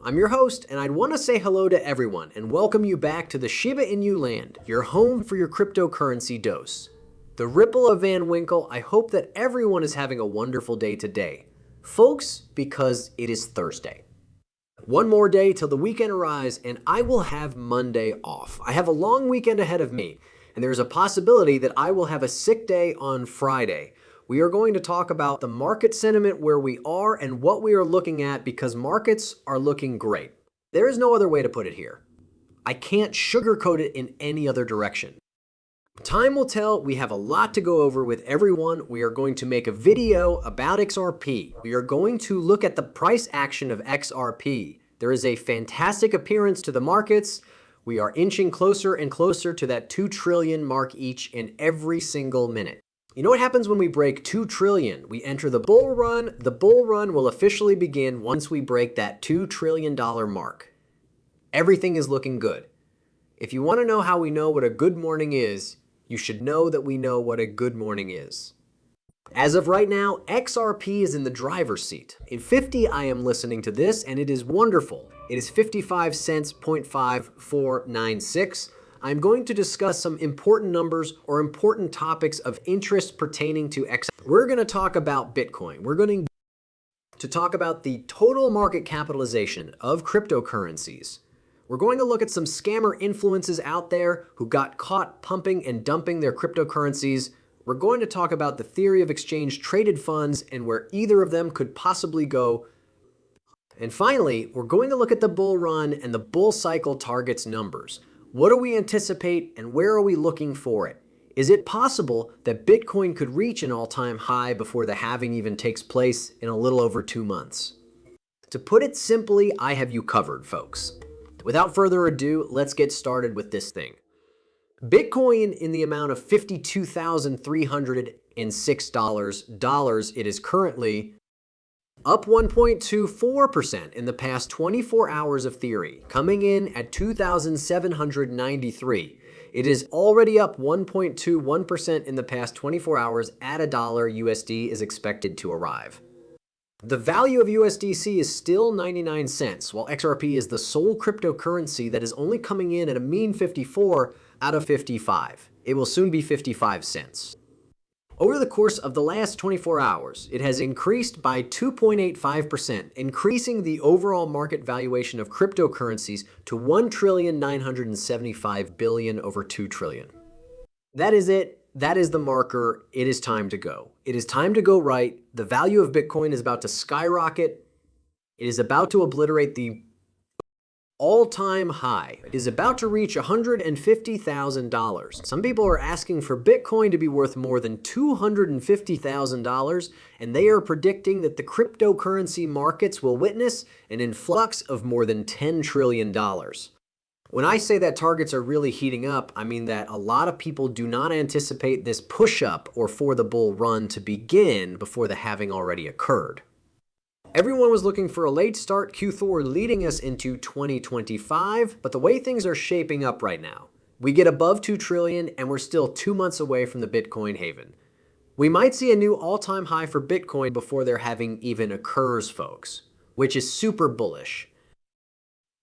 I'm your host, and I'd want to say hello to everyone and welcome you back to the Shiba Inu land, your home for your cryptocurrency dose. The Ripple of Van Winkle, I hope that everyone is having a wonderful day today. Folks, because it is Thursday. One more day till the weekend arrives, and I will have Monday off. I have a long weekend ahead of me, and there's a possibility that I will have a sick day on Friday. We are going to talk about the market sentiment, where we are and what we are looking at, because markets are looking great. There is no other way to put it here. I can't sugarcoat it in any other direction. Time will tell. We have a lot to go over with everyone. We are going to make a video about XRP. We are going to look at the price action of XRP. There is a fantastic appearance to the markets. We are inching closer and closer to that 2 trillion mark each and every single minute. You know what happens when we break 2 trillion? We enter the bull run. The bull run will officially begin once we break that $2 trillion mark. Everything is looking good. If you want to know how we know what a good morning is, you should know that we know what a good morning is. As of right now, XRP is in the driver's seat. In 50, I am listening to this, and it is wonderful. It is 55 cents, 0.5496. I'm going to discuss some important numbers or important topics of interest pertaining to XRP. We're going to talk about Bitcoin. We're going to talk about the total market capitalization of cryptocurrencies. We're going to look at some scammer influences out there who got caught pumping and dumping their cryptocurrencies. We're going to talk about the theory of exchange traded funds and where either of them could possibly go. And finally, we're going to look at the bull run and the bull cycle targets numbers. What do we anticipate and where are we looking for it? Is it possible that Bitcoin could reach an all-time high before the halving even takes place in a little over 2 months? To put it simply, I have you covered, folks. Without further ado, let's get started with this thing. Bitcoin in the amount of $52,306. It is currently up 1.24% in the past 24 hours of theory, coming in at 2,793. It is already up 1.21% in the past 24 hours at $1 USD is expected to arrive. The value of USDC is still 99 cents, while XRP is the sole cryptocurrency that is only coming in at a mean 54 out of 55. It will soon be 55 cents. Over the course of the last 24 hours, it has increased by 2.85%, increasing the overall market valuation of cryptocurrencies to $1,975 billion over 2 trillion. That is it. That is the marker. It is time to go. It is time to go right. The value of Bitcoin is about to skyrocket. It is about to obliterate the all-time high. It is about to reach $150,000. Some people are asking for Bitcoin to be worth more than $250,000, and they are predicting that the cryptocurrency markets will witness an influx of more than $10 trillion. When I say that targets are really heating up, I mean that a lot of people do not anticipate this push-up or for the bull run to begin before the halving already occurred. Everyone was looking for a late start Q4 leading us into 2025, but the way things are shaping up right now, we get above 2 trillion and we're still 2 months away from the Bitcoin haven. We might see a new all-time high for Bitcoin before their halving even occurs, folks, which is super bullish,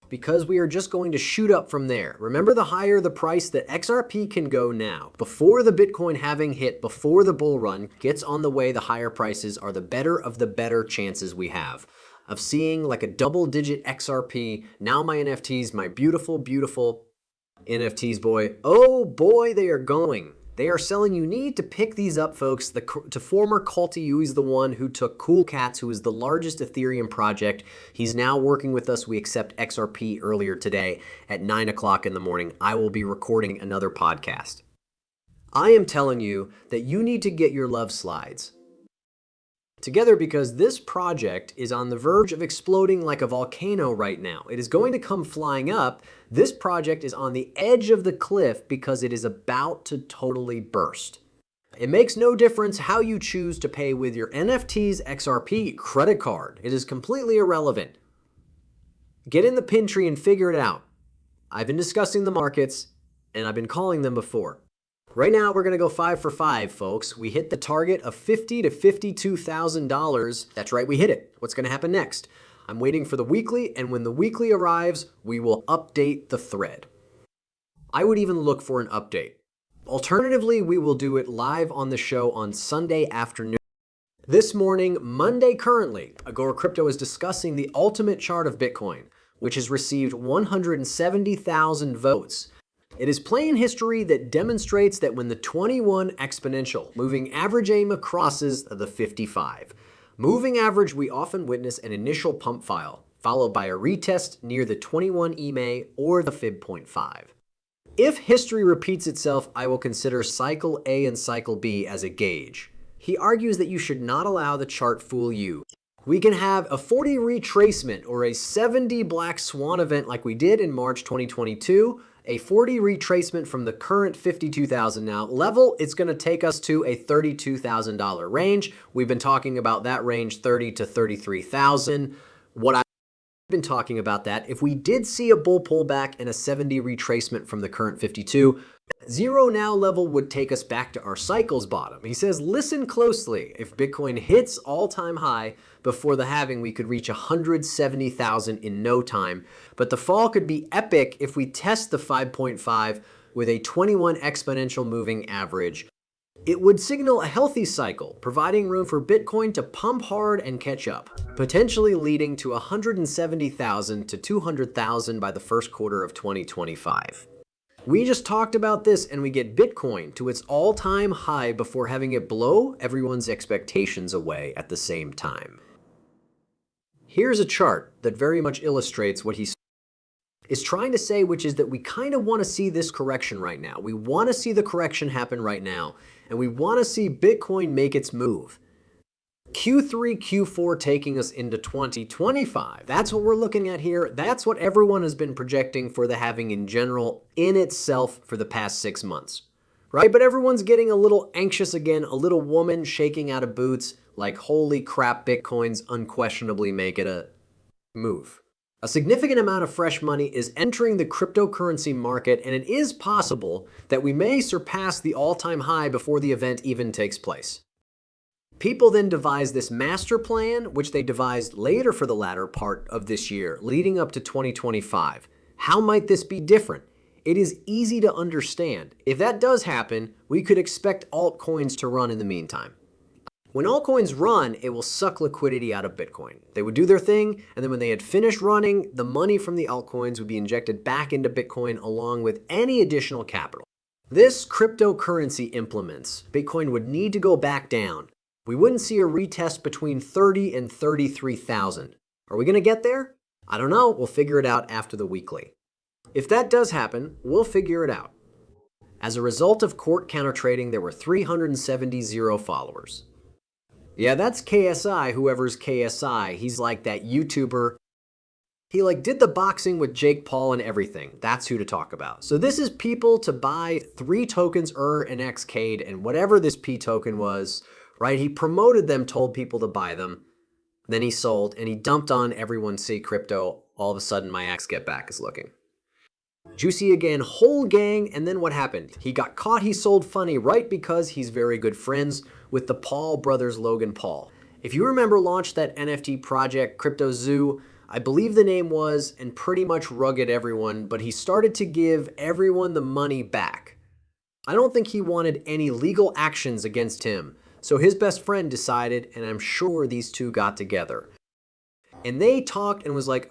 because we are just going to shoot up from there. Remember, the higher the price that XRP can go now, before the Bitcoin halving hit, before the bull run gets on the way, the higher prices are the better of the better chances we have of seeing like a double-digit XRP. Now my NFTs, my beautiful, beautiful NFTs, boy. Oh boy, they are going. They are selling. You need to pick these up, folks. To former Culty, who is the one who took Cool Cats, who is the largest Ethereum project. He's now working with us. We accept XRP earlier today at 9 o'clock in the morning. I will be recording another podcast. I am telling you that you need to get your love slides together, because this project is on the verge of exploding like a volcano right now. It is going to come flying up. This project is on the edge of the cliff because it is about to totally burst. It makes no difference how you choose to pay with your NFT's XRP credit card. It is completely irrelevant. Get in the pin tree and figure it out. I've been discussing the markets and I've been calling them before. Right now, we're going to go 5 for 5, folks. We hit the target of $50,000 to $52,000. That's right, we hit it. What's going to happen next? I'm waiting for the weekly, and when the weekly arrives, we will update the thread. I would even look for an update. Alternatively, we will do it live on the show on Sunday afternoon. This morning, Monday currently, Agora Crypto is discussing the ultimate chart of Bitcoin, which has received 170,000 votes. It is plain history that demonstrates that when the 21 exponential moving average AIMA crosses the 55 moving average, we often witness an initial pump file, followed by a retest near the 21 EMA or the fib 0.5. If history repeats itself, I will consider cycle A and cycle B as a gauge. He argues that you should not allow the chart fool you. We can have a 40 retracement or a 70 black swan event like we did in March 2022, a 40 retracement from the current 52,000 now level. It's going to take us to a $32,000 range. We've been talking about that range, 30 to 33,000. What I've been talking about that, if we did see a bull pullback and a 70 retracement from the current 52, zero now level would take us back to our cycle's bottom. He says, listen closely. If Bitcoin hits all-time high before the halving, we could reach 170,000 in no time. But the fall could be epic if we test the 5.5 with a 21 exponential moving average. It would signal a healthy cycle, providing room for Bitcoin to pump hard and catch up, potentially leading to 170,000 to 200,000 by the first quarter of 2025. We just talked about this, and we get Bitcoin to its all-time high before having it blow everyone's expectations away at the same time. Here's a chart that very much illustrates what he is trying to say, which is that we kind of want to see this correction right now. We want to see the correction happen right now, and we want to see Bitcoin make its move. Q3, Q4 taking us into 2025. That's what we're looking at here. That's what everyone has been projecting for the halving in general in itself for the past 6 months, right? But everyone's getting a little anxious again, a little woman shaking out of boots like, holy crap, Bitcoin's unquestionably make it a move. A significant amount of fresh money is entering the cryptocurrency market, and it is possible that we may surpass the all-time high before the event even takes place. People then devised this master plan, which they devised later for the latter part of this year, leading up to 2025. How might this be different? It is easy to understand. If that does happen, we could expect altcoins to run in the meantime. When altcoins run, it will suck liquidity out of Bitcoin. They would do their thing, and then when they had finished running, the money from the altcoins would be injected back into Bitcoin along with any additional capital. This cryptocurrency implements, Bitcoin would need to go back down. We wouldn't see a retest between 30 and 33,000. Are we going to get there? I don't know. We'll figure it out after the weekly. If that does happen, we'll figure it out. As a result of court counter trading, there were 370 zero followers. Yeah, that's KSI, whoever's KSI. He's like that YouTuber. He did the boxing with Jake Paul and everything. That's who to talk about. So this is people to buy 3 tokens, and XCade, and whatever this P token was, right? He promoted them, told people to buy them. Then he sold, and he dumped on everyone see crypto. All of a sudden, my axe get back is looking. Juicy again, whole gang, and then what happened? He got caught, he sold funny, right? Because he's very good friends with the Paul brothers, Logan Paul. If you remember, launched that NFT project, Crypto Zoo, I believe the name was, and pretty much rugged everyone, but he started to give everyone the money back. I don't think he wanted any legal actions against him, so his best friend decided, and I'm sure these two got together. And they talked and was like,